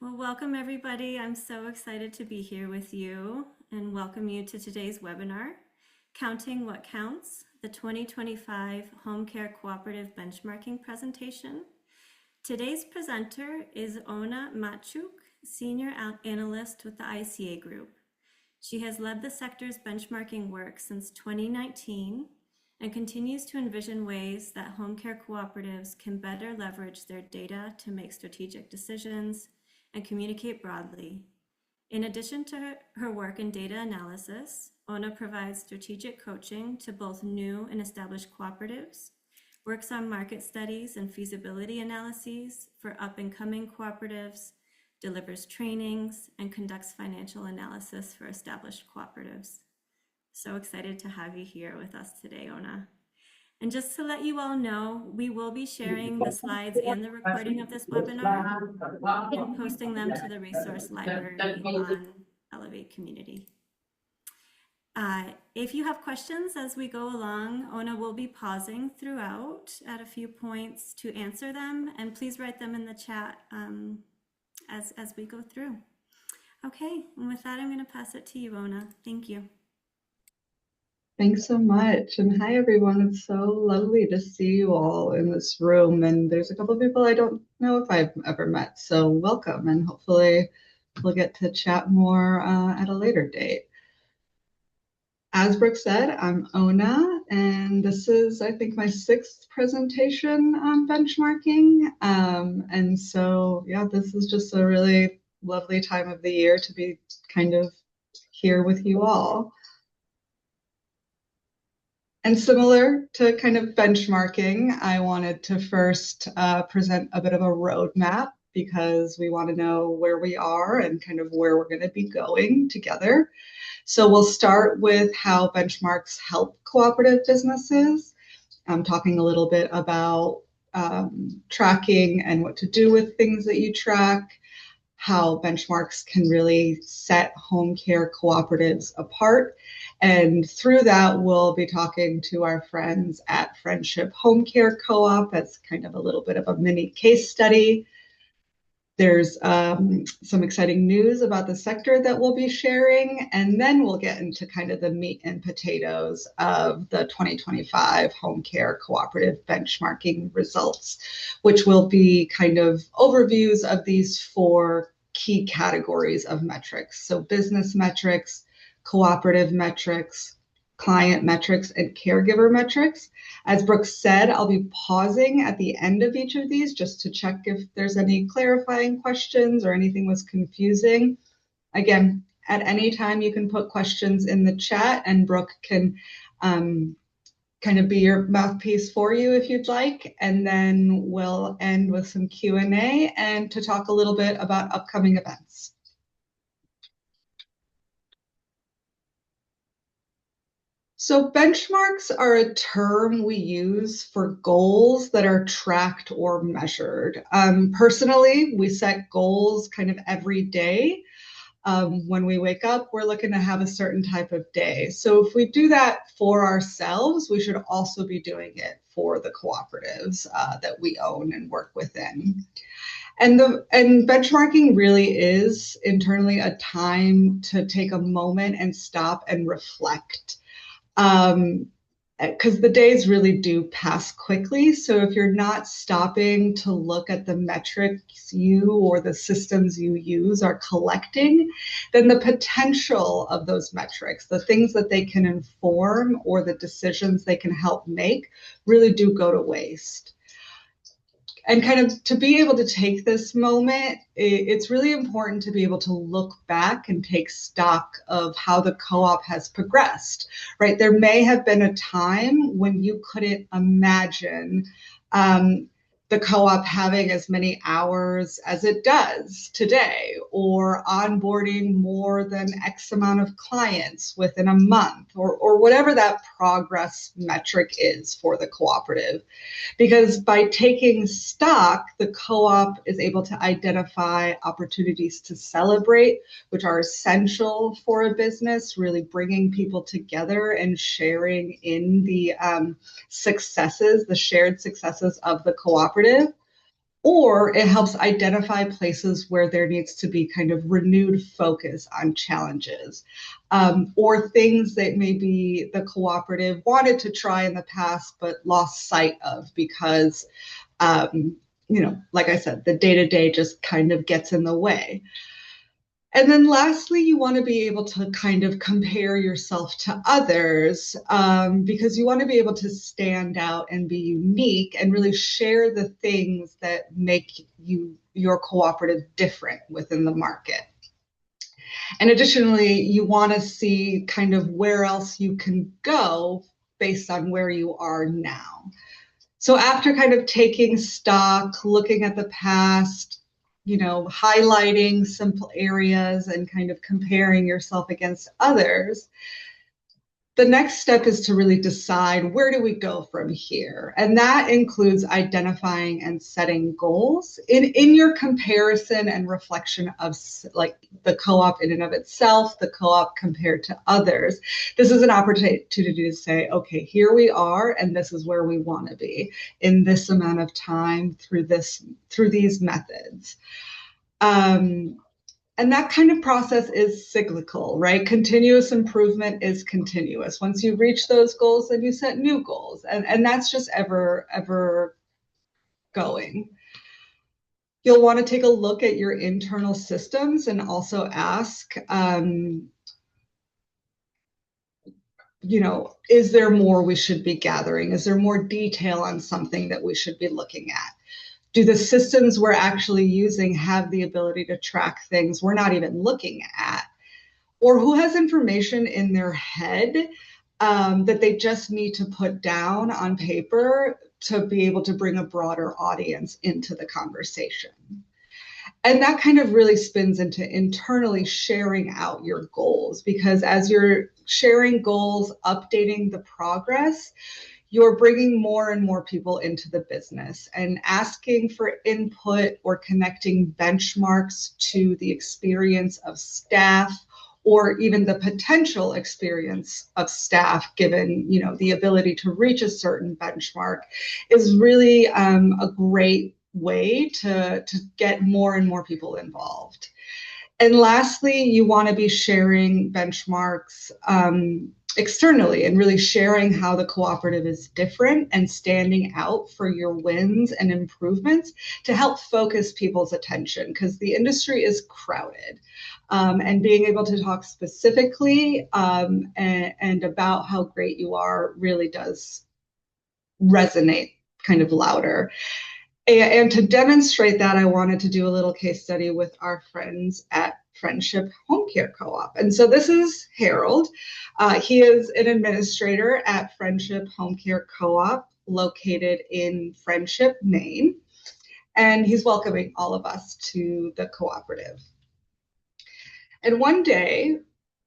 Well, welcome everybody. I'm so excited to be here with you and welcome you to today's webinar, Counting What Counts, the 2025 Home Care Cooperative Benchmarking Presentation. Today's presenter is Ona Machuk, Senior Analyst with the ICA Group. She has led the sector's benchmarking work since 2019 and continues to envision ways that home care cooperatives can better leverage their data to make strategic decisions and communicate broadly. In addition to her work in data analysis, Ona provides strategic coaching to both new and established cooperatives, works on market studies and feasibility analyses for up-and-coming cooperatives, delivers trainings, and conducts financial analysis for established cooperatives. So excited to have you here with us today, Ona. And just to let you all know, we will be sharing the slides and the recording of this webinar and posting them to the resource library on Elevate Community. If you have questions as we go along, Ona will be pausing throughout at a few points to answer them, and please write them in the chat as we go through. Okay, and with that, I'm going to pass it to you, Ona. Thank you. Thanks so much. And hi, everyone. It's so lovely to see you all in this room. And there's a couple of people I don't know if I've ever met. So welcome. And hopefully we'll get to chat more at a later date. As Brooke said, I'm Ona, and this is, I think, my 6th presentation on benchmarking. And so, yeah, this is just a really lovely time of the year to be kind of here with you all. And similar to kind of benchmarking, I wanted to first present a bit of a roadmap because we want to know where we are and kind of where we're going to be going together. So we'll start with how benchmarks help cooperative businesses. I'm talking a little bit about tracking and what to do with things that you track, how benchmarks can really set home care cooperatives apart. And through that, we'll be talking to our friends at Friendship Home Care Co-op as kind of a little bit of a mini case study. There's some exciting news about the sector that we'll be sharing, and then we'll get into kind of the meat and potatoes of the 2025 Home Care Cooperative Benchmarking results, which will be kind of overviews of these 4 key categories of metrics. So business metrics, cooperative metrics, client metrics, and caregiver metrics. As Brooke said, I'll be pausing at the end of each of these just to check if there's any clarifying questions or anything was confusing. Again, at any time you can put questions in the chat and Brooke can kind of be your mouthpiece for you if you'd like. And then we'll end with some Q&A and to talk a little bit about upcoming events. So benchmarks are a term we use for goals that are tracked or measured. Personally, we set goals kind of every day. When we wake up, we're looking to have a certain type of day. So if we do that for ourselves, we should also be doing it for the cooperatives that we own and work within. And benchmarking really is internally a time to take a moment and stop and reflect. Because the days really do pass quickly. So if you're not stopping to look at the metrics you or the systems you use are collecting, then the potential of those metrics, the things that they can inform or the decisions they can help make, really do go to waste. And kind of to be able to take this moment, it's really important to be able to look back and take stock of how the co-op has progressed, right? There may have been a time when you couldn't imagine the co-op having as many hours as it does today, or onboarding more than X amount of clients within a month, or whatever that progress metric is for the cooperative. Because by taking stock, the co-op is able to identify opportunities to celebrate, which are essential for a business, really bringing people together and sharing in the successes, the shared successes of the cooperative. or it helps identify places where there needs to be kind of renewed focus on challenges, or things that maybe the cooperative wanted to try in the past but lost sight of because, like I said, the day-to-day just kind of gets in the way. And then lastly, you want to be able to kind of compare yourself to others, because you want to be able to stand out and be unique and really share the things that make your cooperative different within the market. And additionally, you want to see kind of where else you can go based on where you are now. So after kind of taking stock, looking at the past, highlighting simple areas and kind of comparing yourself against others, the next step is to really decide, where do we go from here? And that includes identifying and setting goals in your comparison and reflection of like the co-op in and of itself, the co-op compared to others. This is an opportunity to say, okay, here we are, and this is where we want to be in this amount of time through these methods. And that kind of process is cyclical, right? Continuous improvement is continuous. Once you reach those goals, then you set new goals. And that's just ever going. You'll want to take a look at your internal systems and also ask, is there more we should be gathering? Is there more detail on something that we should be looking at? Do the systems we're actually using have the ability to track things we're not even looking at? Or who has information in their head that they just need to put down on paper to be able to bring a broader audience into the conversation? And that kind of really spins into internally sharing out your goals, because as you're sharing goals, updating the progress, you're bringing more and more people into the business and asking for input or connecting benchmarks to the experience of staff or even the potential experience of staff, given the ability to reach a certain benchmark, is really a great way to get more and more people involved. And lastly, you want to be sharing benchmarks externally and really sharing how the cooperative is different and standing out for your wins and improvements to help focus people's attention, because the industry is crowded. And being able to talk specifically and about how great you are really does resonate kind of louder. And to demonstrate that, I wanted to do a little case study with our friends at Friendship Home Care Co-op. And so this is Harold. He is an administrator at Friendship Home Care Co-op located in Friendship, Maine. And he's welcoming all of us to the cooperative. And one day,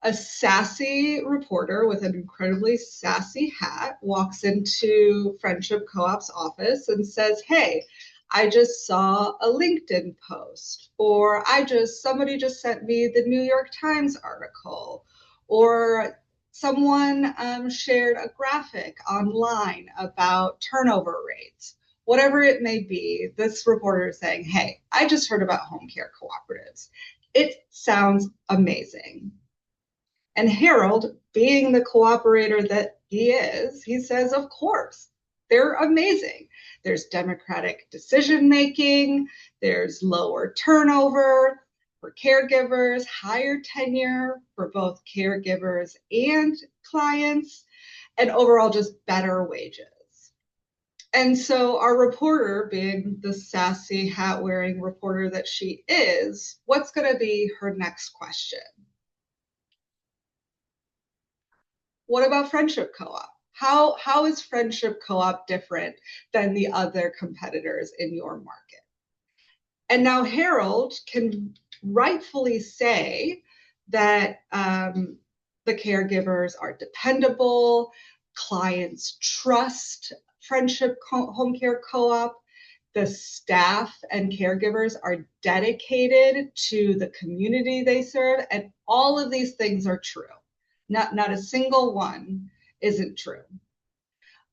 a sassy reporter with an incredibly sassy hat walks into Friendship Co-op's office and says, "Hey, I just saw a LinkedIn post," or somebody just sent me the New York Times article, or someone shared a graphic online about turnover rates. Whatever it may be, this reporter is saying, "Hey, I just heard about home care cooperatives. It sounds amazing." And Harold, being the cooperator that he is, he says, "Of course, they're amazing. There's democratic decision-making, there's lower turnover for caregivers, higher tenure for both caregivers and clients, and overall just better wages." And so our reporter, being the sassy hat-wearing reporter that she is, what's going to be her next question? What about Friendship Co-op? How is Friendship Co-op different than the other competitors in your market? And now Harold can rightfully say that the caregivers are dependable, clients trust Friendship Home Care Co-op, the staff and caregivers are dedicated to the community they serve, and all of these things are true. Not a single one isn't true.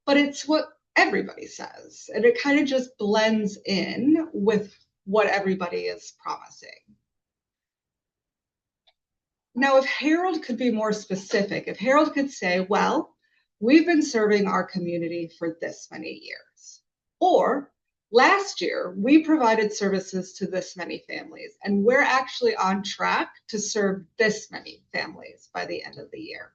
But it's what everybody says, and it kind of just blends in with what everybody is promising. Now, if Harold could be more specific, if Harold could say, well, we've been serving our community for this many years, or last year we provided services to this many families, and we're actually on track to serve this many families by the end of the year.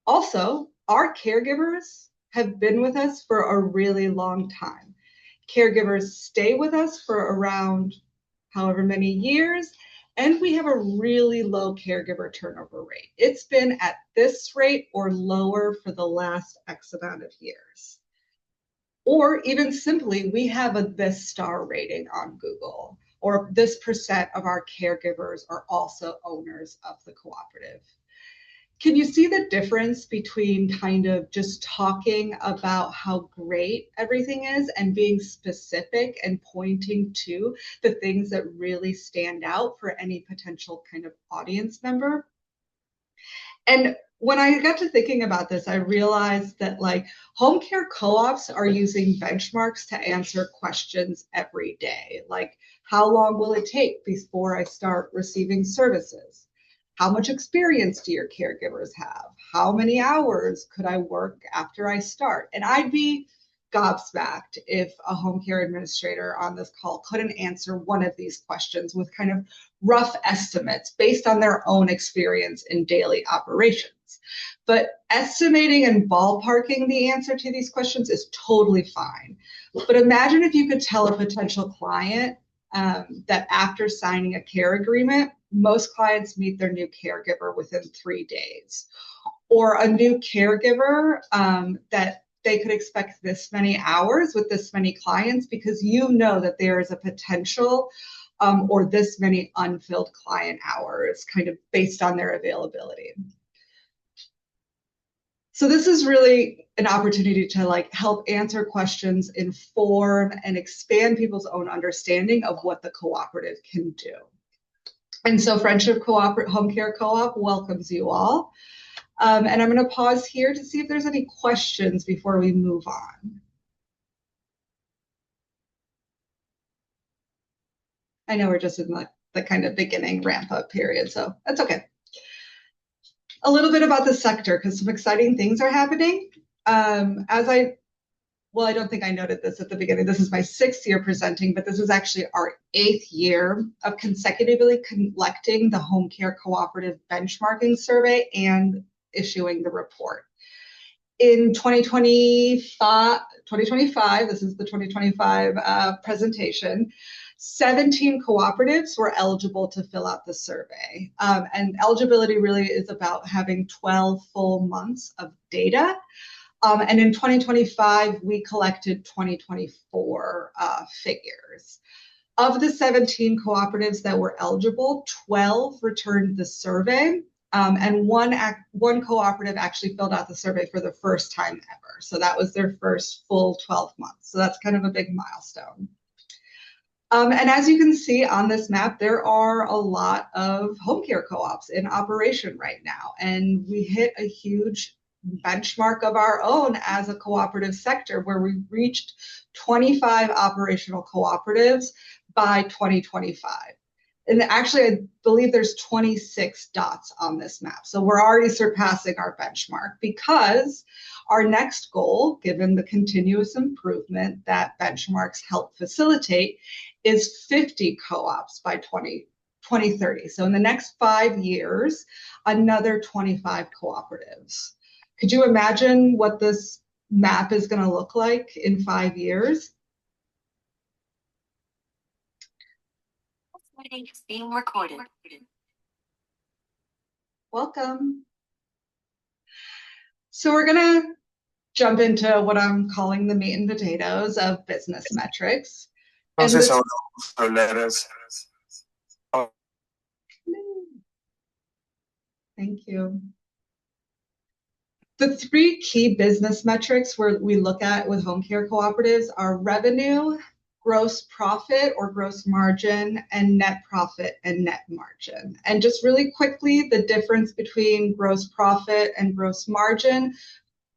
Also, our caregivers have been with us for a really long time. Caregivers stay with us for around however many years, and we have a really low caregiver turnover rate. It's been at this rate or lower for the last X amount of years. Or even simply, we have a this star rating on Google, or this percent of our caregivers are also owners of the cooperative. Can you see the difference between kind of just talking about how great everything is and being specific and pointing to the things that really stand out for any potential kind of audience member? And when I got to thinking about this, I realized that like home care co-ops are using benchmarks to answer questions every day. Like, how long will it take before I start receiving services? How much experience do your caregivers have? How many hours could I work after I start? And I'd be gobsmacked if a home care administrator on this call couldn't answer one of these questions with kind of rough estimates based on their own experience in daily operations. But estimating and ballparking the answer to these questions is totally fine. But imagine if you could tell a potential client that after signing a care agreement, most clients meet their new caregiver within 3 days, or a new caregiver that they could expect this many hours with this many clients because you know that there is a potential or this many unfilled client hours kind of based on their availability. So this is really an opportunity to like help answer questions, inform, and expand people's own understanding of what the cooperative can do. And so Friendship Home Care Co-op welcomes you all. And I'm going to pause here to see if there's any questions before we move on. I know we're just in the kind of beginning ramp up period, so that's okay. A little bit about the sector, because some exciting things are happening. Well, I don't think I noted this at the beginning. This is my 6th year presenting, but this is actually our 8th year of consecutively collecting the Home Care Cooperative Benchmarking Survey and issuing the report. In 2025, this is the 2025 presentation, 17 cooperatives were eligible to fill out the survey. And eligibility really is about having 12 full months of data. And in 2025, we collected 2024 figures. Of the 17 cooperatives that were eligible, 12 returned the survey, and one cooperative actually filled out the survey for the first time ever. So that was their first full 12 months. So that's kind of a big milestone. And as you can see on this map, there are a lot of home care co-ops in operation right now, and we hit a huge benchmark of our own as a cooperative sector where we reached 25 operational cooperatives by 2025. And actually, I believe there's 26 dots on this map. So we're already surpassing our benchmark because our next goal, given the continuous improvement that benchmarks help facilitate, is 50 co-ops by 2030. So in the next 5 years, another 25 cooperatives. Could you imagine what this map is going to look like in 5 years? This meeting is being recorded. Welcome. So we're going to jump into what I'm calling the meat and potatoes of business metrics. Entonces ahora vamos a hablar. Thank you. The 3 key business metrics where we look at with home care cooperatives are revenue, gross profit or gross margin, and net profit and net margin. And just really quickly, the difference between gross profit and gross margin,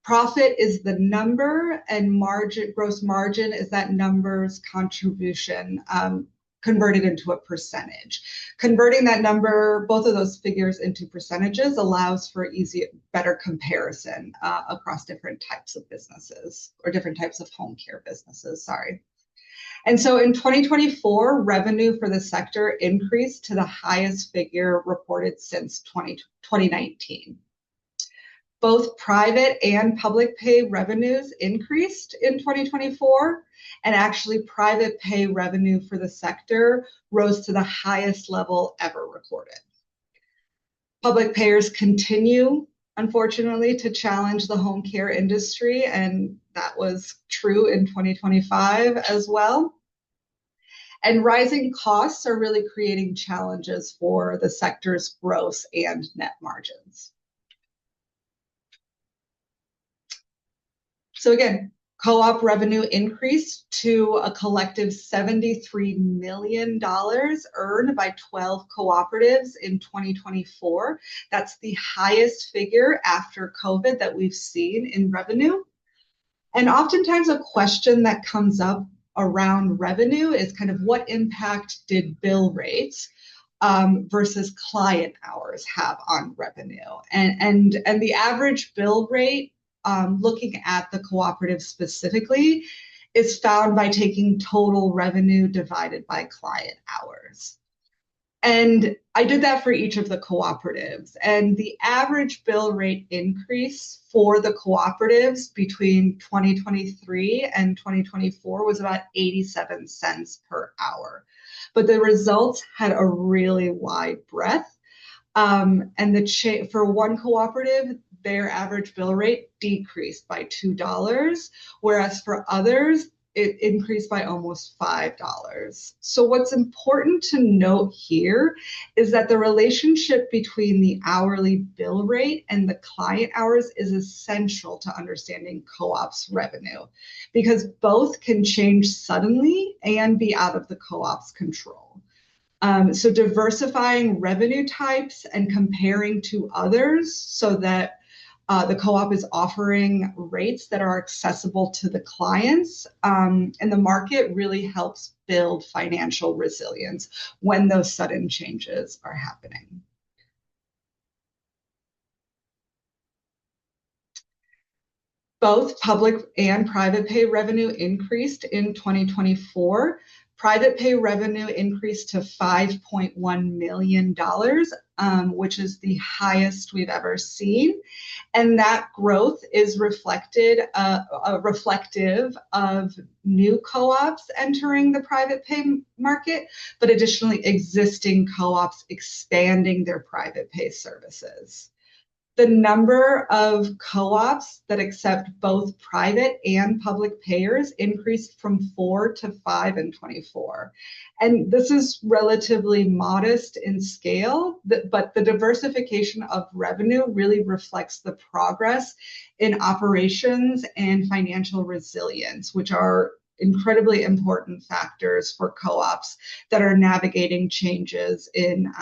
Profit is the number, and margin, gross margin, is that number's contribution converted into a percentage. Converting that number, both of those figures, into percentages allows for better comparison across different types of businesses, or different types of home care businesses, sorry. And so in 2024, revenue for the sector increased to the highest figure reported since 2019. Both private and public pay revenues increased in 2024, and actually private pay revenue for the sector rose to the highest level ever recorded. Public payers continue, unfortunately, to challenge the home care industry, and that was true in 2025 as well. And rising costs are really creating challenges for the sector's gross and net margins. So again, co-op revenue increased to a collective $73 million earned by 12 cooperatives in 2024. That's the highest figure after COVID that we've seen in revenue. And oftentimes a question that comes up around revenue is kind of what impact did bill rates versus client hours have on revenue? And the average bill rate, looking at the cooperative specifically, is found by taking total revenue divided by client hours. And I did that for each of the cooperatives. And the average bill rate increase for the cooperatives between 2023 and 2024 was about 87 cents per hour. But the results had a really wide breadth. And for one cooperative, their average bill rate decreased by $2, whereas for others, it increased by almost $5. So what's important to note here is that the relationship between the hourly bill rate and the client hours is essential to understanding co-op's revenue, because both can change suddenly and be out of the co-op's control. So diversifying revenue types and comparing to others so that the co-op is offering rates that are accessible to the clients and the market really helps build financial resilience when those sudden changes are happening. Both public and private pay revenue increased in 2024. Private pay revenue increased to $5.1 million, which is the highest we've ever seen. And that growth is reflective of new co-ops entering the private pay market, but additionally existing co-ops expanding their private pay services. The number of co-ops that accept both private and public payers increased from 4 to 5 in 24. And this is relatively modest in scale, but the diversification of revenue really reflects the progress in operations and financial resilience, which are incredibly important factors for co-ops that are navigating changes in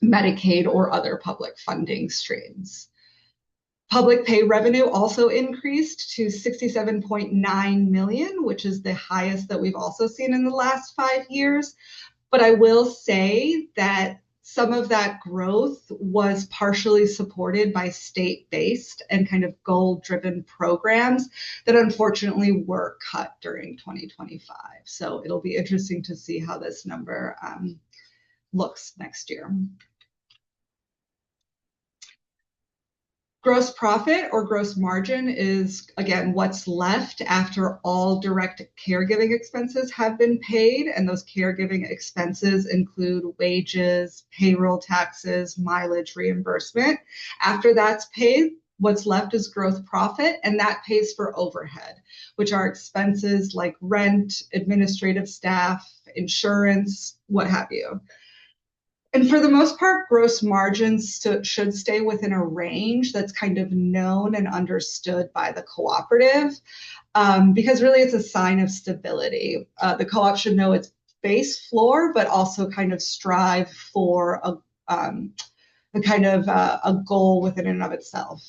Medicaid or other public funding streams. Public pay revenue also increased to $67.9 million, which is the highest that we've also seen in the last 5 years. But I will say that some of that growth was partially supported by state-based and kind of goal-driven programs that unfortunately were cut during 2025. So it'll be interesting to see how this number looks next year. Gross profit or gross margin is, again, what's left after all direct caregiving expenses have been paid. And those caregiving expenses include wages, payroll taxes, mileage reimbursement. After that's paid, what's left is gross profit, and that pays for overhead, which are expenses like rent, administrative staff, insurance, what have you. And for the most part, gross margins should stay within a range that's kind of known and understood by the cooperative, because really it's a sign of stability. The co-op should know its base floor, but also kind of strive for a kind of a goal within and of itself.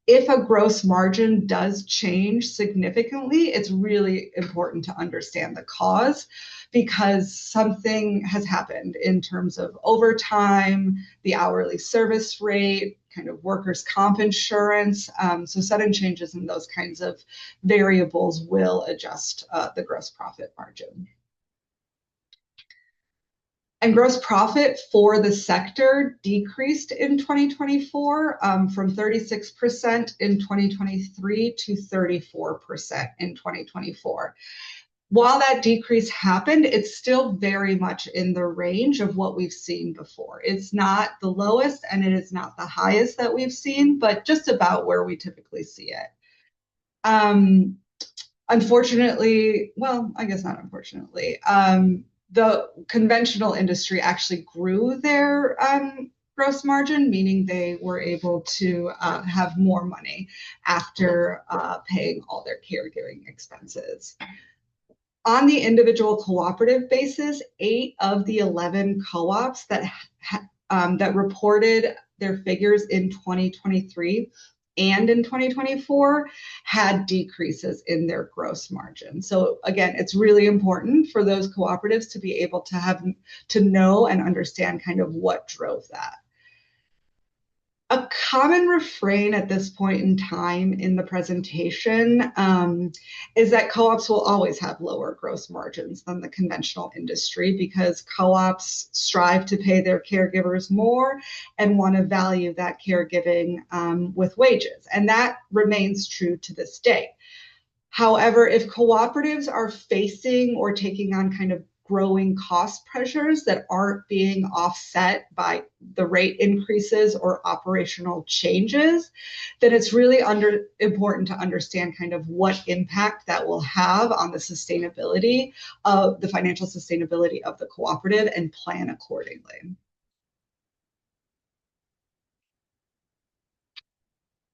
if a gross margin does change significantly, it's really important to understand the cause, because something has happened in terms of overtime, the hourly service rate, kind of workers' comp insurance. So sudden changes in those kinds of variables will adjust the gross profit margin. And gross profit for the sector decreased in 2024 from 36% in 2023 to 34% in 2024. While that decrease happened, it's still very much in the range of what we've seen before. It's not the lowest and it is not the highest that we've seen, but just about where we typically see it. Unfortunately, well, I guess not unfortunately, the conventional industry actually grew their gross margin, meaning they were able to have more money after paying all their caregiving expenses. On the individual cooperative basis, 8 of the 11 co-ops that reported their figures in 2023 and in 2024 had decreases in their gross margin. So again, it's really important for those cooperatives to be able to know and understand kind of what drove that. A common refrain at this point in time in the presentation is that co-ops will always have lower gross margins than the conventional industry, because co-ops strive to pay their caregivers more and want to value that caregiving with wages. And that remains true to this day. However, if cooperatives are facing or taking on kind of growing cost pressures that aren't being offset by the rate increases or operational changes, then it's really important to understand kind of what impact that will have on the sustainability of the financial sustainability of the cooperative and plan accordingly.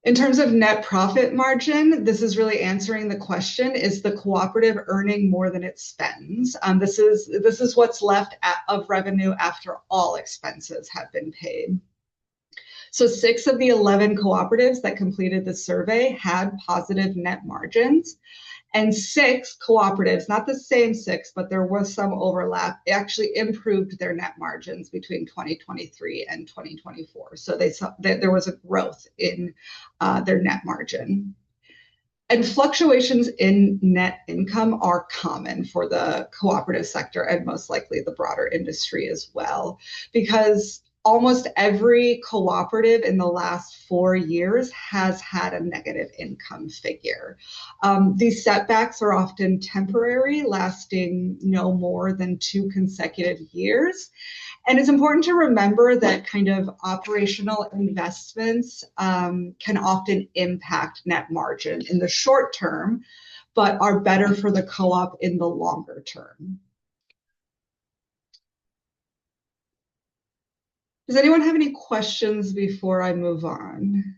In terms of net profit margin, this is really answering the question, is the cooperative earning more than it spends? This is what's left of revenue after all expenses have been paid. So 6 of the 11 cooperatives that completed the survey had positive net margins. And 6 cooperatives, not the same 6, but there was some overlap, actually improved their net margins between 2023 and 2024. So they saw that there was a growth in their net margin. And fluctuations in net income are common for the cooperative sector and most likely the broader industry as well, because almost every cooperative in the last 4 years has had a negative income figure. These setbacks are often temporary, lasting no more than 2 consecutive years. And it's important to remember that kind of operational investments can often impact net margin in the short term, but are better for the co-op in the longer term. Does anyone have any questions before I move on?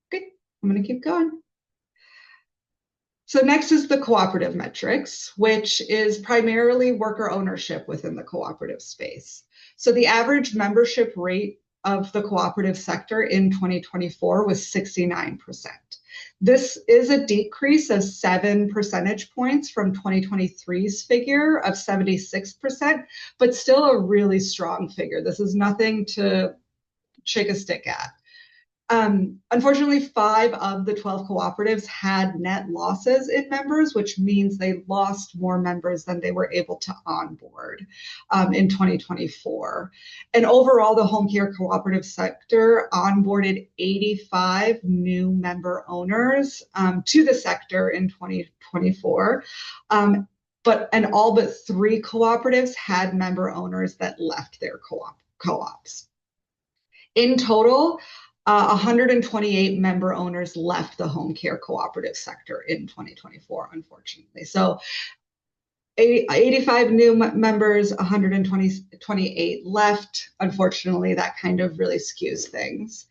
Okay, I'm going to keep going. So next is the cooperative metrics, which is primarily worker ownership within the cooperative space. So the average membership rate of the cooperative sector in 2024 was 69%. This is a decrease of 7 percentage points from 2023's figure of 76%, but still a really strong figure. This is nothing to shake a stick at. Unfortunately, 5 of the 12 cooperatives had net losses in members, which means they lost more members than they were able to onboard in 2024. And overall, the home care cooperative sector onboarded 85 new member owners to the sector in 2024. And all but 3 cooperatives had member owners that left their co-ops. In total, 128 member owners left the home care cooperative sector in 2024, unfortunately. So 85 new members, 128 left. Unfortunately, that kind of really skews things.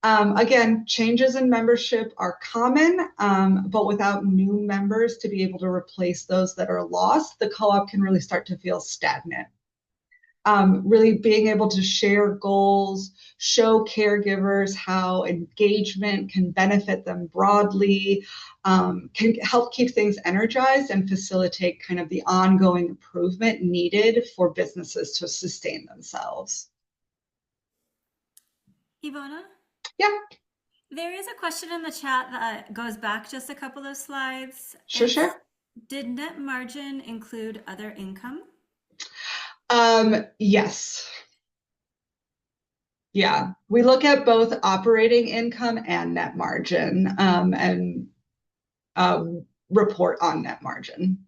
Again, changes in membership are common, but without new members to be able to replace those that are lost, the co-op can really start to feel stagnant. really being able to share goals, show caregivers how engagement can benefit them broadly, can help keep things energized and facilitate kind of the ongoing improvement needed for businesses to sustain themselves. Ivona? Yeah. There is a question in the chat that goes back just a couple of slides. Sure. Did net margin include other income? Yes. Yeah, we look at both operating income and net margin, and report on net margin.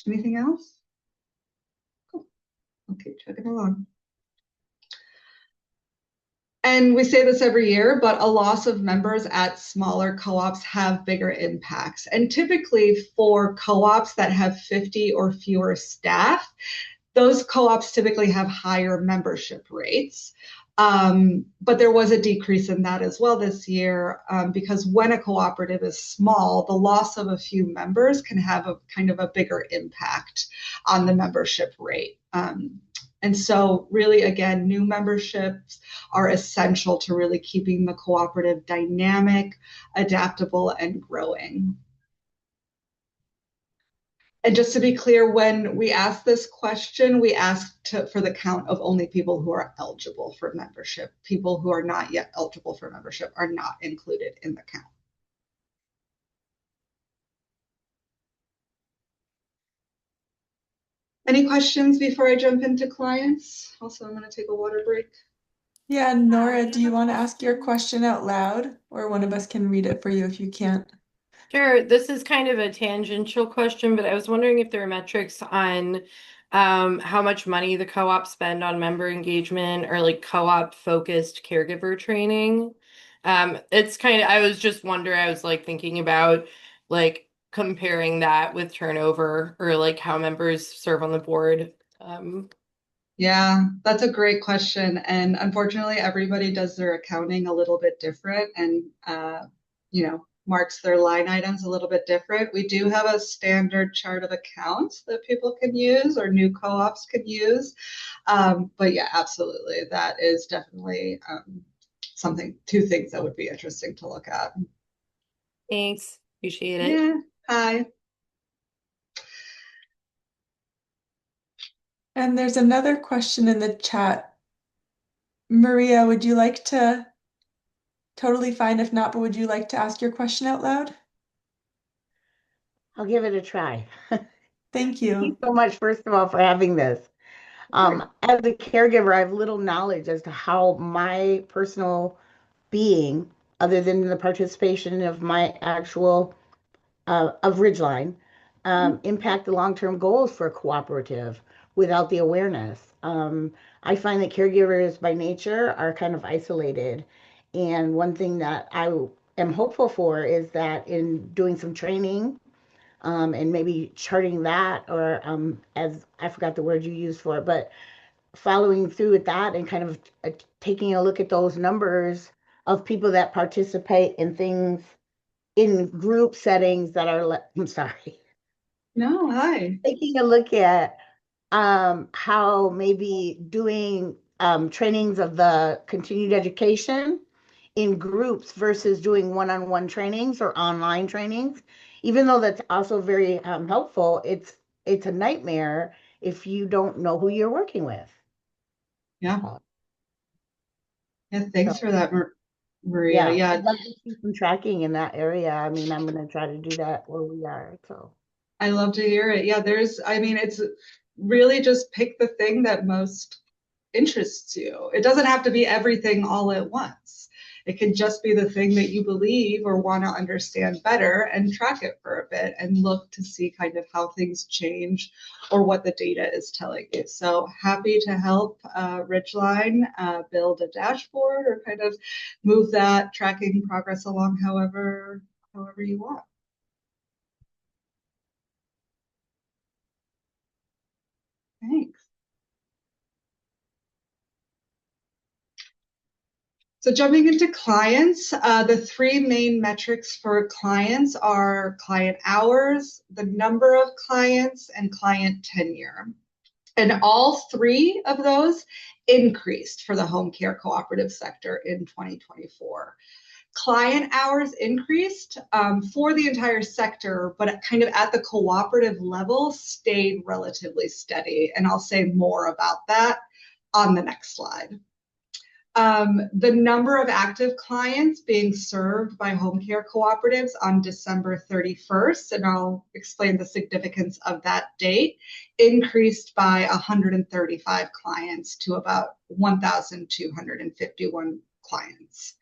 Anything else? Cool. I'll keep chugging along. And we say this every year, but a loss of members at smaller co-ops have bigger impacts. And typically for co-ops that have 50 or fewer staff, those co-ops typically have higher membership rates. But there was a decrease in that as well this year, because when a cooperative is small, the loss of a few members can have a kind of a bigger impact on the membership rate. And so really, again, new memberships are essential to really keeping the cooperative dynamic, adaptable, and growing. And just to be clear, when we ask this question, we ask for the count of only people who are eligible for membership. People who are not yet eligible for membership are not included in the count. Any questions before I jump into clients? Also, I'm going to take a water break. Yeah, Nora, do you want to ask your question out loud, or one of us can read it for you if you can't? Sure. This is kind of a tangential question, but I was wondering if there are metrics on how much money the co-op spend on member engagement or like co-op focused caregiver training. It's kind of, I was just wondering, I was like thinking about like comparing that with turnover or like how members serve on the board. Yeah, that's a great question. And unfortunately, everybody does their accounting a little bit different and, marks their line items a little bit different. We do have a standard chart of accounts that people can use or new co-ops can use. But yeah, absolutely. That is definitely two things that would be interesting to look at. Thanks. Appreciate it. Yeah. Hi. And there's another question in the chat. Maria, would you like to, totally fine if not, but would you like to ask your question out loud? I'll give it a try. Thank you. Thank you so much, first of all, for having this. As a caregiver, I have little knowledge as to how my personal being, other than the participation of my actual of Ridgeline, impact the long-term goals for a cooperative without the awareness. I find that caregivers by nature are kind of isolated. And one thing that I am hopeful for is that in doing some training, and maybe charting that, or as I forgot the word you used for it, but following through with that and kind of taking a look at those numbers of people that participate in things in group settings that are, I'm sorry. No, hi. Taking a look at how maybe doing trainings of the continued education in groups versus doing one-on-one trainings or online trainings, even though that's also very helpful, it's a nightmare if you don't know who you're working with. Yeah. Yeah, thanks for that, Maria. Yeah. I'd love to see some tracking in that area. I mean, I'm going to try to do that where we are. So I love to hear it. Yeah, it's really just pick the thing that most interests you. It doesn't have to be everything all at once. It can just be the thing that you believe or want to understand better and track it for a bit and look to see kind of how things change or what the data is telling you. So happy to help Ridgeline build a dashboard or kind of move that tracking progress along however you want. Thanks. So jumping into clients, the three main metrics for clients are client hours, the number of clients, and client tenure. And all three of those increased for the home care cooperative sector in 2024. Client hours increased for the entire sector, but kind of at the cooperative level stayed relatively steady. And I'll say more about that on the next slide. The number of active clients being served by home care cooperatives on December 31st, and I'll explain the significance of that date, increased by 135 clients to about 1,251 clients.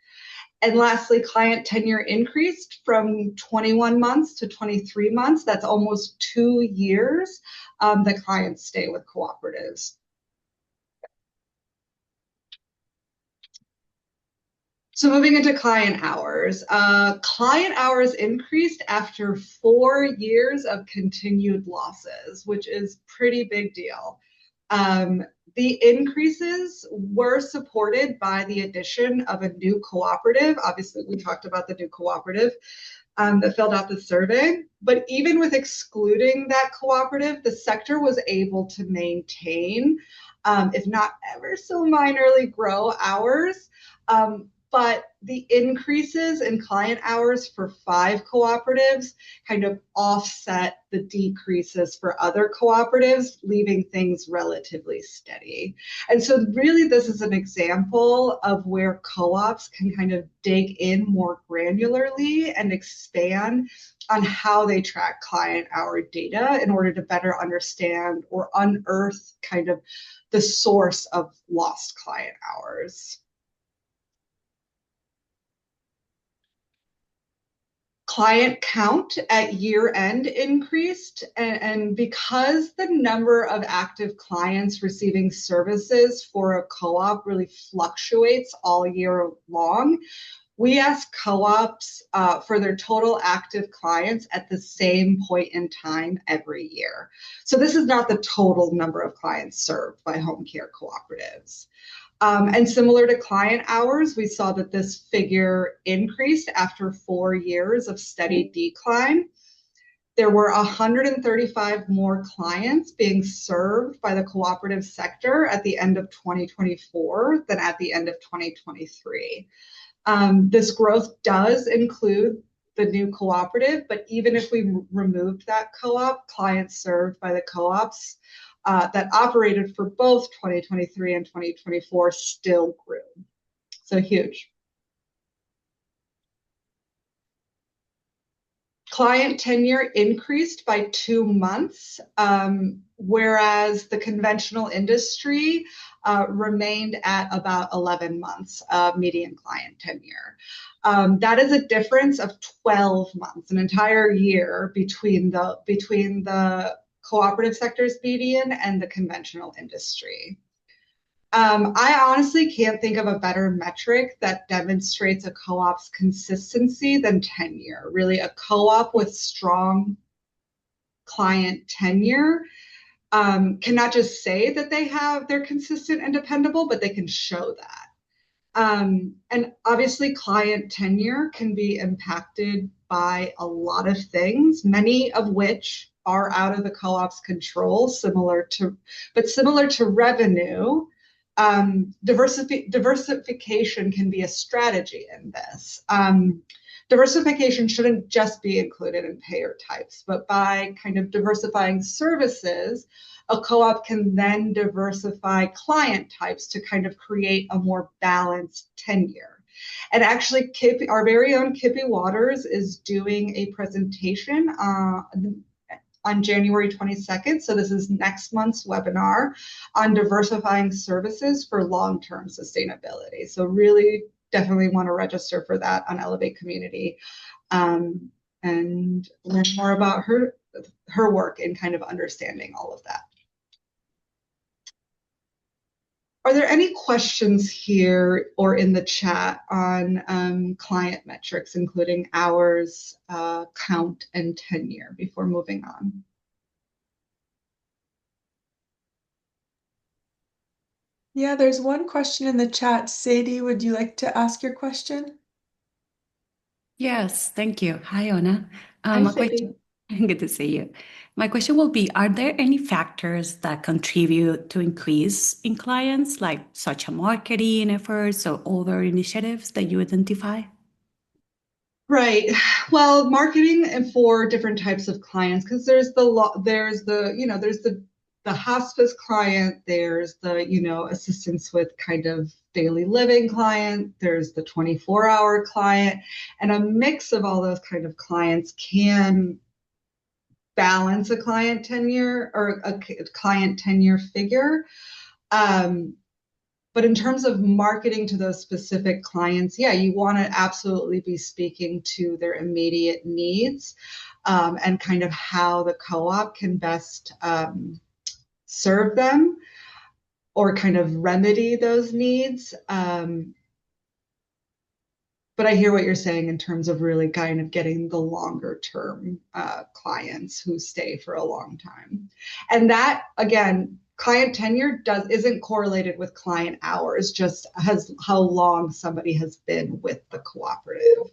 And lastly, client tenure increased from 21 months to 23 months. That's almost 2 years that clients stay with cooperatives. So moving into client hours increased after 4 years of continued losses, which is pretty big deal. The increases were supported by the addition of a new cooperative. Obviously, we talked about the new cooperative that filled out the survey. But even with excluding that cooperative, the sector was able to maintain, if not ever so minorly grow hours. But the increases in client hours for 5 cooperatives kind of offset the decreases for other cooperatives, leaving things relatively steady. And so really this is an example of where co-ops can kind of dig in more granularly and expand on how they track client hour data in order to better understand or unearth kind of the source of lost client hours. Client count at year end increased, and because the number of active clients receiving services for a co-op really fluctuates all year long, we ask co-ops for their total active clients at the same point in time every year. So this is not the total number of clients served by home care cooperatives. And similar to client hours, we saw that this figure increased after 4 years of steady decline. There were 135 more clients being served by the cooperative sector at the end of 2024 than at the end of 2023. This growth does include the new cooperative, but even if we removed that co-op, clients served by the co-ops that operated for both 2023 and 2024 still grew. So huge. Client tenure increased by 2 months, whereas the conventional industry remained at about 11 months of median client tenure. That is a difference of 12 months, an entire year between the cooperative sector's median and the conventional industry. I honestly can't think of a better metric that demonstrates a co-op's consistency than tenure. Really, a co-op with strong client tenure cannot just say that they're consistent and dependable, but they can show that. And obviously, client tenure can be impacted by a lot of things, many of which are out of the co-op's control, similar to revenue. Diversification can be a strategy in this. Diversification shouldn't just be included in payer types, but by kind of diversifying services, a co-op can then diversify client types to kind of create a more balanced tenure. And actually, our very own Kippy Waters is doing a presentation on January 22nd. So this is next month's webinar on diversifying services for long-term sustainability. So really definitely want to register for that on Elevate Community and learn more about her work in kind of understanding all of that. Are there any questions here or in the chat on client metrics, including hours, count, and tenure before moving on? Yeah, there's one question in the chat. Sadie, would you like to ask your question? Yes, thank you. Hi, Ona. Hi, My Sadie. question, good to see you. My question will be, are there any factors that contribute to increase in clients, like such as marketing efforts or other initiatives that you identify? Right. Well, marketing and for different types of clients, because there's the hospice client, there's the assistance with kind of daily living client, there's the 24-hour client, and a mix of all those kind of clients can balance a client tenure or a client tenure figure. But in terms of marketing to those specific clients, yeah, you want to absolutely be speaking to their immediate needs and kind of how the co-op can best serve them or kind of remedy those needs. But I hear what you're saying in terms of really kind of getting the longer term clients who stay for a long time. And that, again, client tenure isn't correlated with client hours, just has how long somebody has been with the cooperative.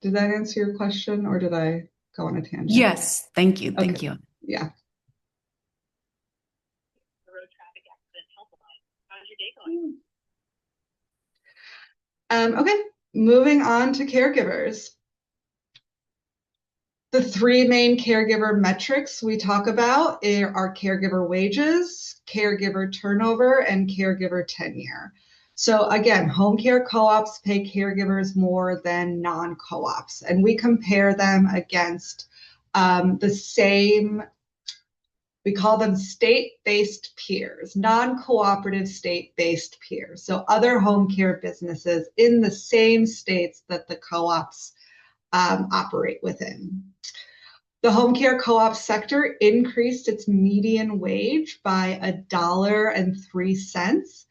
Did that answer your question or did I go on a tangent? Yes, thank you. Thank Okay. you. Yeah. Okay, moving on to caregivers. The three main caregiver metrics we talk about are caregiver wages, caregiver turnover, and caregiver tenure. So again, home care co-ops pay caregivers more than non-co-ops, and we compare them against the same, we call them state-based peers, non-cooperative state-based peers. So other home care businesses in the same states that the co-ops operate within. The home care co-op sector increased its median wage by $1.03,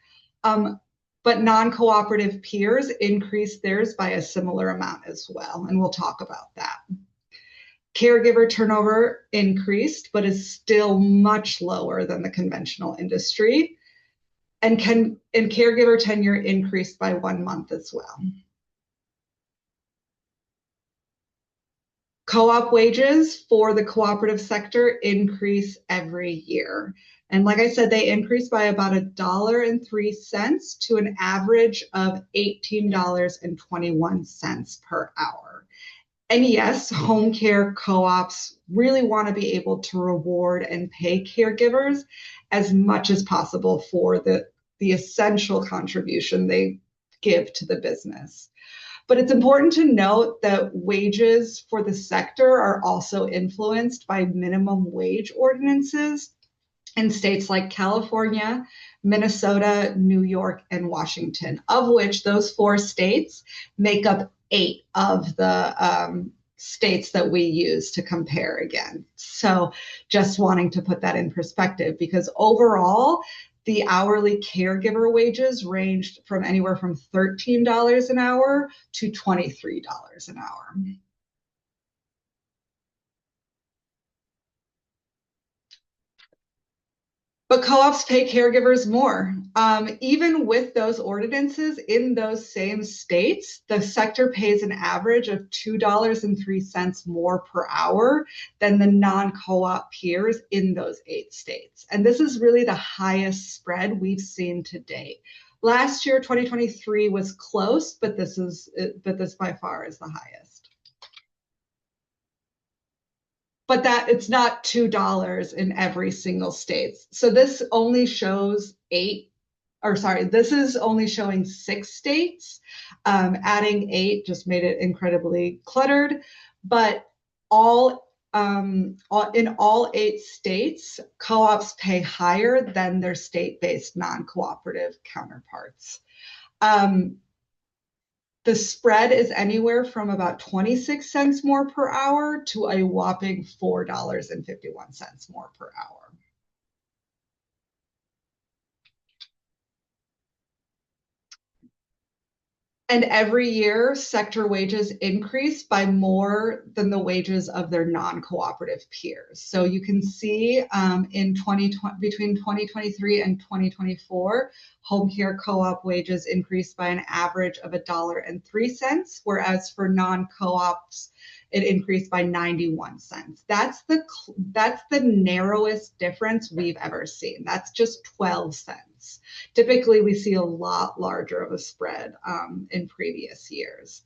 but non-cooperative peers increased theirs by a similar amount as well, and we'll talk about that. Caregiver turnover increased, but is still much lower than the conventional industry, and caregiver tenure increased by 1 month as well. Co-op wages for the cooperative sector increase every year. And like I said, they increase by about $1.03 to an average of $18.21 per hour. And yes, home care co-ops really want to be able to reward and pay caregivers as much as possible for the essential contribution they give to the business. But it's important to note that wages for the sector are also influenced by minimum wage ordinances in states like California, Minnesota, New York, and Washington, of which those 4 states make up 8 of the states that we use to compare again. So just wanting to put that in perspective, because overall, the hourly caregiver wages ranged from anywhere from $13 an hour to $23 an hour. But co-ops pay caregivers more. Even with those ordinances in those same states, the sector pays an average of $2.03 more per hour than the non-co-op peers in those 8 states. And this is really the highest spread we've seen to date. Last year, 2023 was close, but this by far is the highest. But that it's not $2 in every single state. So this only shows this is only showing 6 states. Adding 8 just made it incredibly cluttered, but in all 8 states, co-ops pay higher than their state-based non-cooperative counterparts. The spread is anywhere from about 26 cents more per hour to a whopping $4.51 more per hour. And every year, sector wages increase by more than the wages of their non-cooperative peers. So you can see in 2020, between 2023 and 2024, home care co-op wages increased by an average of $1.03, whereas for non-co-ops, it increased by 91 cents. That's the narrowest difference we've ever seen. That's just 12 cents. Typically, we see a lot larger of a spread in previous years.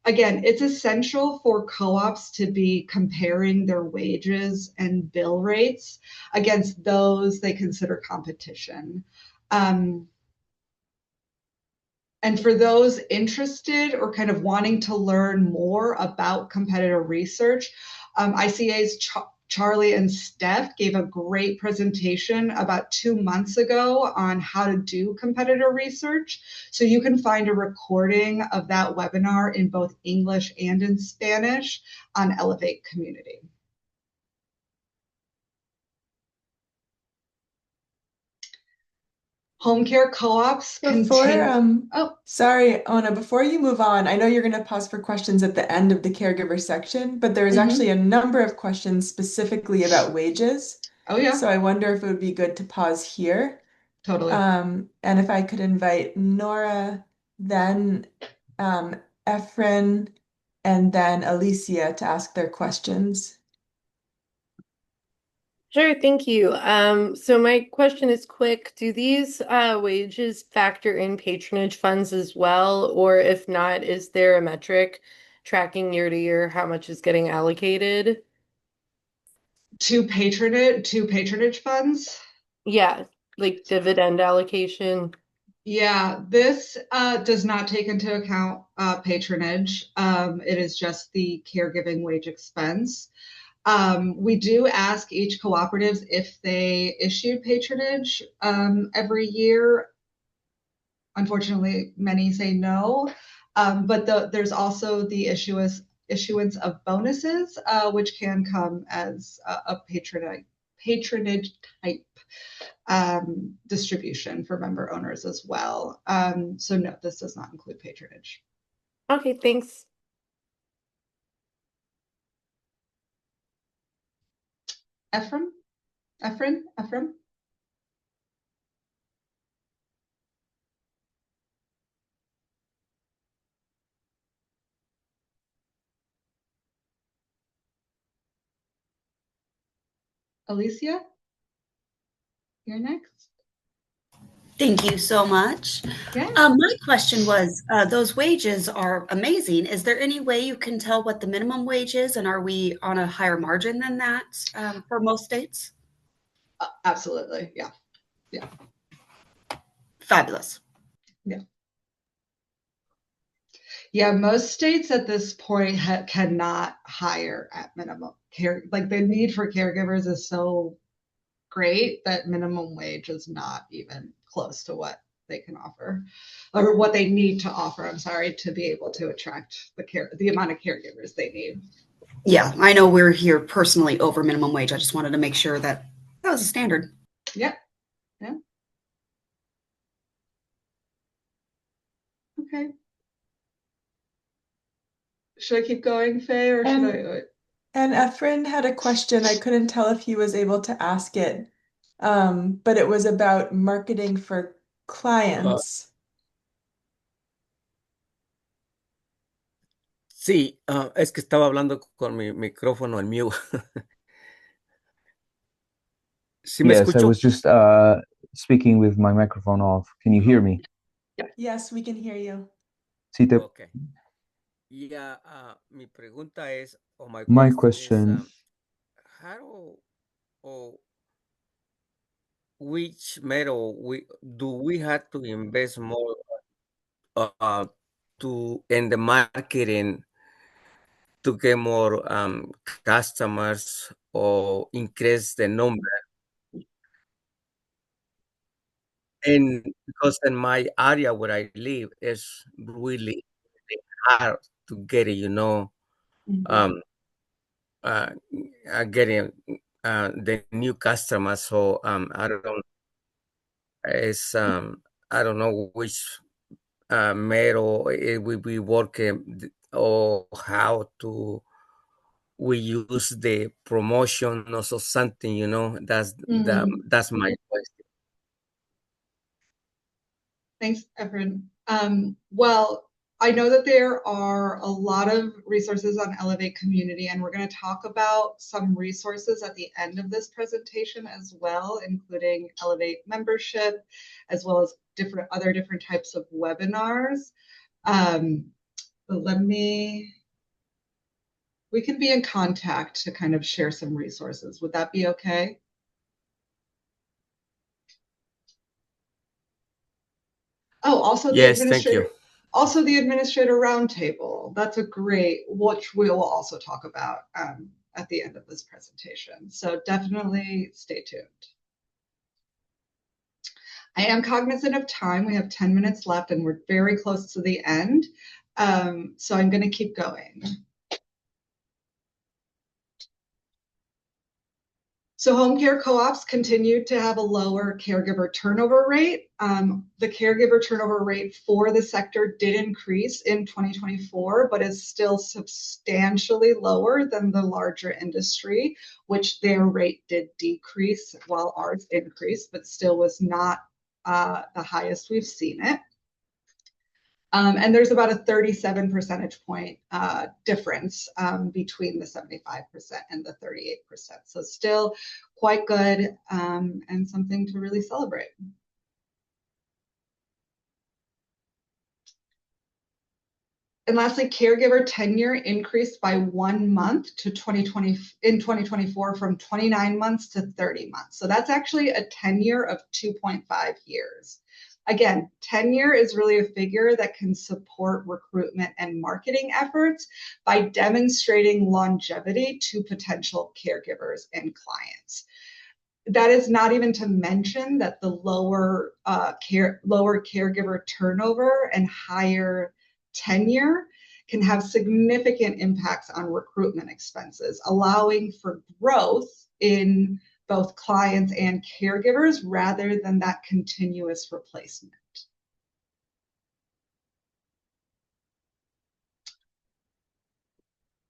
Again, it's essential for co-ops to be comparing their wages and bill rates against those they consider competition. And for those interested or kind of wanting to learn more about competitor research, ICA's Charlie and Steph gave a great presentation about 2 months ago on how to do competitor research. So you can find a recording of that webinar in both English and in Spanish on Elevate Community. Home care co-ops continue. Sorry, Ona, before you move on, I know you're going to pause for questions at the end of the caregiver section, but there is actually a number of questions specifically about wages. Oh, yeah. So I wonder if it would be good to pause here. Totally. And if I could invite Nora, then Efren, and then Alicia to ask their questions. Sure, thank you. So my question is quick. Do these wages factor in patronage funds as well? Or if not, is there a metric tracking year to year how much is getting allocated? To patronage funds? Yeah, like dividend allocation. Yeah, this does not take into account patronage. It is just the caregiving wage expense. We do ask each cooperatives if they issue patronage every year. Unfortunately, many say no, but there's also the issuance of bonuses, which can come as a patronage type distribution for member owners as well. So no, this does not include patronage. Okay, thanks. Ephraim? Alicia? You're next. Thank you so much. Yeah. My question was, those wages are amazing. Is there any way you can tell what the minimum wage is, and are we on a higher margin than that for most states? Absolutely, yeah. Fabulous. Yeah, most states at this point cannot hire at minimum care. Like the need for caregivers is so great that minimum wage is not even close to what they can offer or what they need to offer, I'm sorry, to be able to attract the amount of caregivers they need. Yeah, I know we're here personally over minimum wage. I just wanted to make sure that was a standard. Yeah. Okay. Should I keep going, Faye, or should I? And Efren had a question. I couldn't tell if he was able to ask it, but it was about marketing for clients. Sí, es que estaba hablando con mi micrófono en mute. ¿Sí me Yes, I escucho? was just speaking with my microphone off. Can you hear me? Yes, we can hear you. Sí, Okay. Yeah, mi pregunta es, or my my question is, question. how or which method do we have to invest more in the marketing to get more customers or increase the number? And because in my area where I live is really hard to get it, getting the new customers. So I don't know which metal, we work or how to we use the promotion or so something, that's my question. Thanks, Efren. Well, I know that there are a lot of resources on Elevate Community, and we're going to talk about some resources at the end of this presentation as well, including Elevate membership, as well as other different types of webinars. But we can be in contact to kind of share some resources. Would that be okay? Oh, also the Yes, thank you. Also the administrator roundtable. That's which we'll also talk about at the end of this presentation. So definitely stay tuned. I am cognizant of time. We have 10 minutes left and we're very close to the end. So I'm going to keep going. So home care co-ops continued to have a lower caregiver turnover rate. The caregiver turnover rate for the sector did increase in 2024, but is still substantially lower than the larger industry, which their rate did decrease while ours increased, but still was not the highest we've seen it. And there's about a 37 percentage point difference between the 75% and the 38%. So still quite good and something to really celebrate. And lastly, caregiver tenure increased by 1 month in 2024 from 29 months to 30 months. So that's actually a tenure of 2.5 years. Again, tenure is really a figure that can support recruitment and marketing efforts by demonstrating longevity to potential caregivers and clients. That is not even to mention that the lower caregiver turnover and higher tenure can have significant impacts on recruitment expenses, allowing for growth in both clients and caregivers rather than that continuous replacement.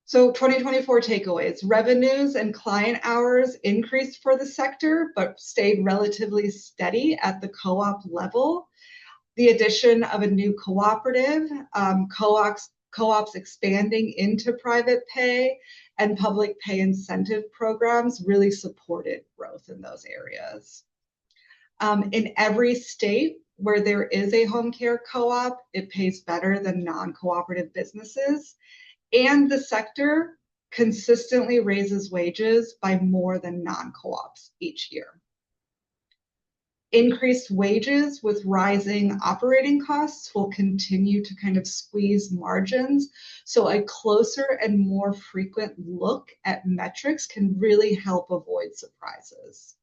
So 2024 takeaways: revenues and client hours increased for the sector, but stayed relatively steady at the co-op level. The addition of a new cooperative, co-ops expanding into private pay, and public pay incentive programs really supported growth in those areas. In every state where there is a home care co-op, it pays better than non-cooperative businesses, and the sector consistently raises wages by more than non-co-ops each year. Increased wages with rising operating costs will continue to kind of squeeze margins. So a closer and more frequent look at metrics can really help avoid surprises.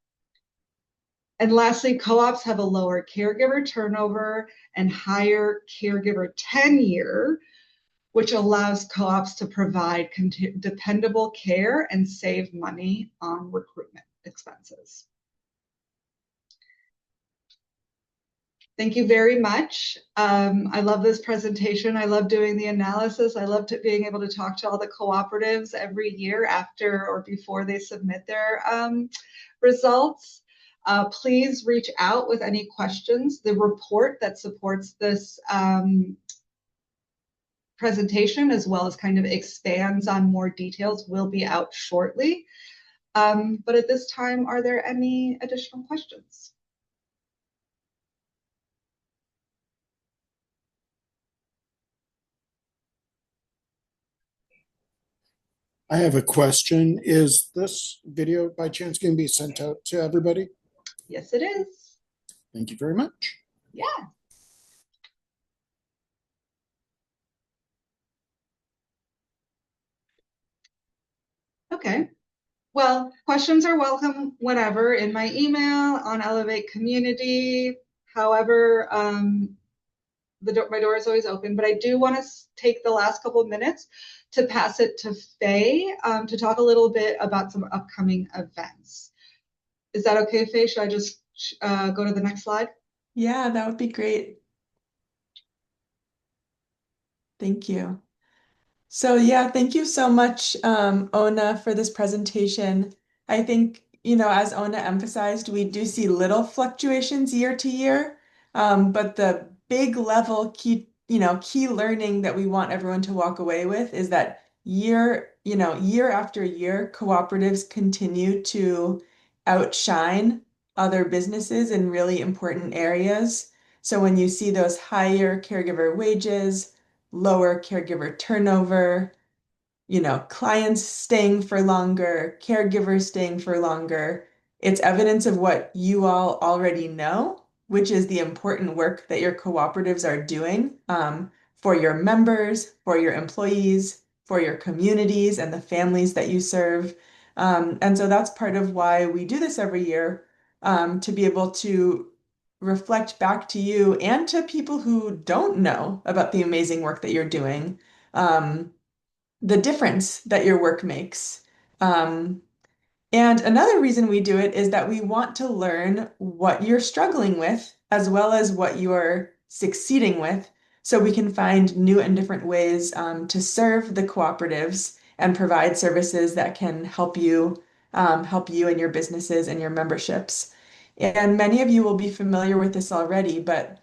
And lastly, co-ops have a lower caregiver turnover and higher caregiver tenure, which allows co-ops to provide dependable care and save money on recruitment expenses. Thank you very much. I love this presentation. I love doing the analysis. I love being able to talk to all the cooperatives every year after or before they submit their results. Please reach out with any questions. The report that supports this presentation, as well as kind of expands on more details, will be out shortly. But at this time, are there any additional questions? I have a question. Is this video by chance going to be sent out to everybody? Yes, it is. Thank you very much. Yeah. Okay. Well, questions are welcome whenever in my email, on Elevate Community. However, my door is always open, but I do want to take the last couple of minutes to pass it to Faye to talk a little bit about some upcoming events. Is that okay, Faye? Should I just go to the next slide? Yeah, that would be great. Thank you. So yeah, thank you so much, Ona, for this presentation. I think, as Ona emphasized, we do see little fluctuations year to year, but the big level key learning that we want everyone to walk away with is that year after year, cooperatives continue to outshine other businesses in really important areas. So when you see those higher caregiver wages, lower caregiver turnover, clients staying for longer, caregivers staying for longer. It's evidence of what you all already know, which is the important work that your cooperatives are doing for your members, for your employees, for your communities and the families that you serve. And so that's part of why we do this every year, to be able to reflect back to you and to people who don't know about the amazing work that you're doing. The difference that your work makes. And another reason we do it is that we want to learn what you're struggling with, as well as what you're succeeding with, so we can find new and different ways to serve the cooperatives and provide services that can help you and your businesses and your memberships. And many of you will be familiar with this already, but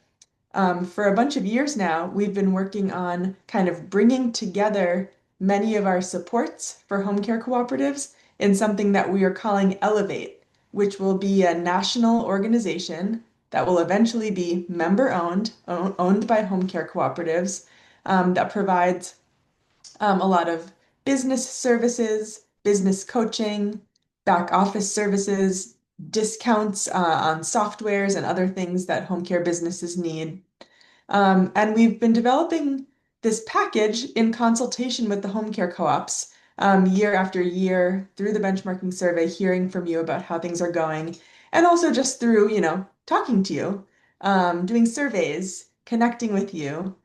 for a bunch of years now, we've been working on kind of bringing together many of our supports for home care cooperatives in something that we are calling Elevate, which will be a national organization that will eventually be member-owned, owned by home care cooperatives, that provides a lot of business services, business coaching, back office services, discounts on softwares and other things that home care businesses need. And we've been developing this package in consultation with the home care co-ops, year after year through the benchmarking survey, hearing from you about how things are going, and also just through, talking to you, doing surveys, connecting with you.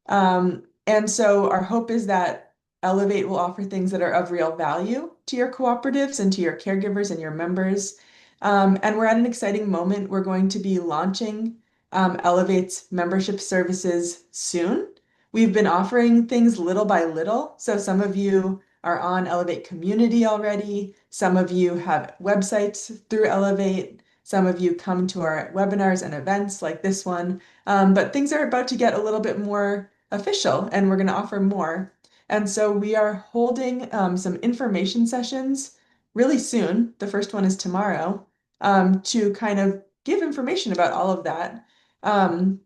And so our hope is that Elevate will offer things that are of real value to your cooperatives and to your caregivers and your members. And we're at an exciting moment. We're going to be launching Elevate's membership services soon. We've been offering things little by little. So some of you are on Elevate Community already. Some of you have websites through Elevate. Some of you come to our webinars and events like this one. But things are about to get a little bit more official, and we're going to offer more. And so we are holding some information sessions really soon. The first one is tomorrow, to kind of give information about all of that. And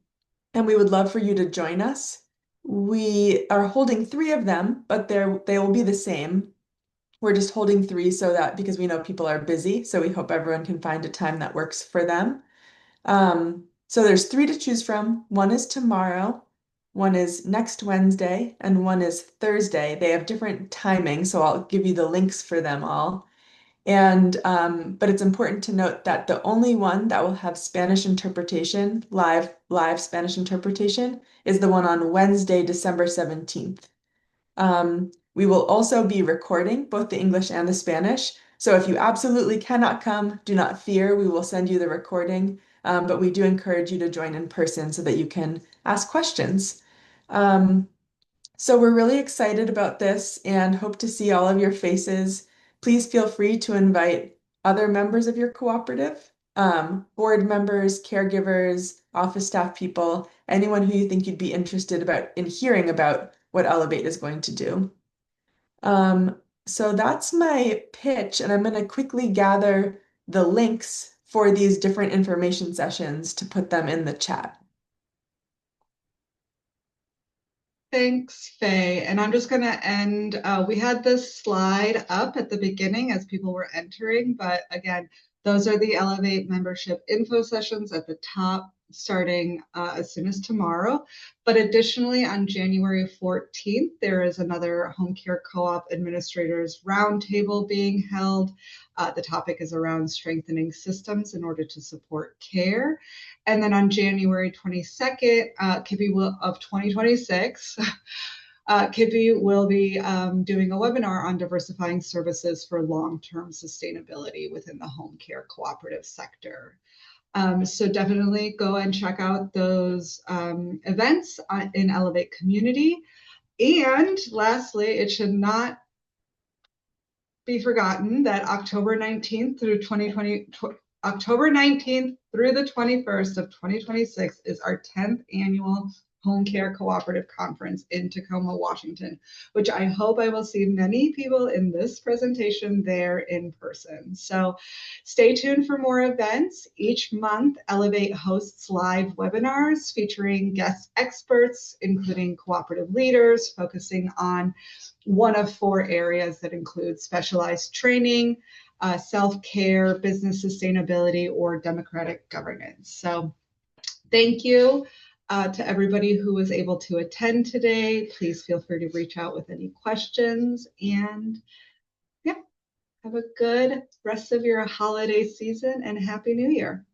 we would love for you to join us. We are holding 3 of them, but they will be the same. We're just holding 3 so that because we know people are busy, so we hope everyone can find a time that works for them. So there's 3 to choose from. One is tomorrow, one is next Wednesday, and one is Thursday. They have different timing, so I'll give you the links for them all. And but it's important to note that the only one that will have Spanish interpretation, live Spanish interpretation, is the one on Wednesday, December 17th. We will also be recording both the English and the Spanish. So if you absolutely cannot come, do not fear, we will send you the recording. But we do encourage you to join in person so that you can ask questions. So we're really excited about this and hope to see all of your faces. Please feel free to invite other members of your cooperative, board members, caregivers, office staff people, anyone who you think you'd be interested in hearing about what Elevate is going to do. So that's my pitch, and I'm going to quickly gather the links for these different information sessions to put them in the chat. Thanks, Faye. And I'm just going to end. We had this slide up at the beginning as people were entering, but again, those are the Elevate membership info sessions at the top, starting as soon as tomorrow. But additionally, on January 14th, there is another home care co-op administrators roundtable being held. The topic is around strengthening systems in order to support care. And then on January 22nd, Kippy of 2026, Kippy will be doing a webinar on diversifying services for long-term sustainability within the home care cooperative sector. So definitely go and check out those events in Elevate Community. And lastly, it should not be forgotten that October 19th through the 21st of 2026 is our 10th annual Home Care Cooperative Conference in Tacoma, Washington, which I hope I will see many people in this presentation there in person. So stay tuned for more events. Each month, Elevate hosts live webinars featuring guest experts, including cooperative leaders, focusing on one of 4 areas that include specialized training, self-care, business sustainability, or democratic governance. So thank you to everybody who was able to attend today. Please feel free to reach out with any questions, and yeah, have a good rest of your holiday season and Happy New Year.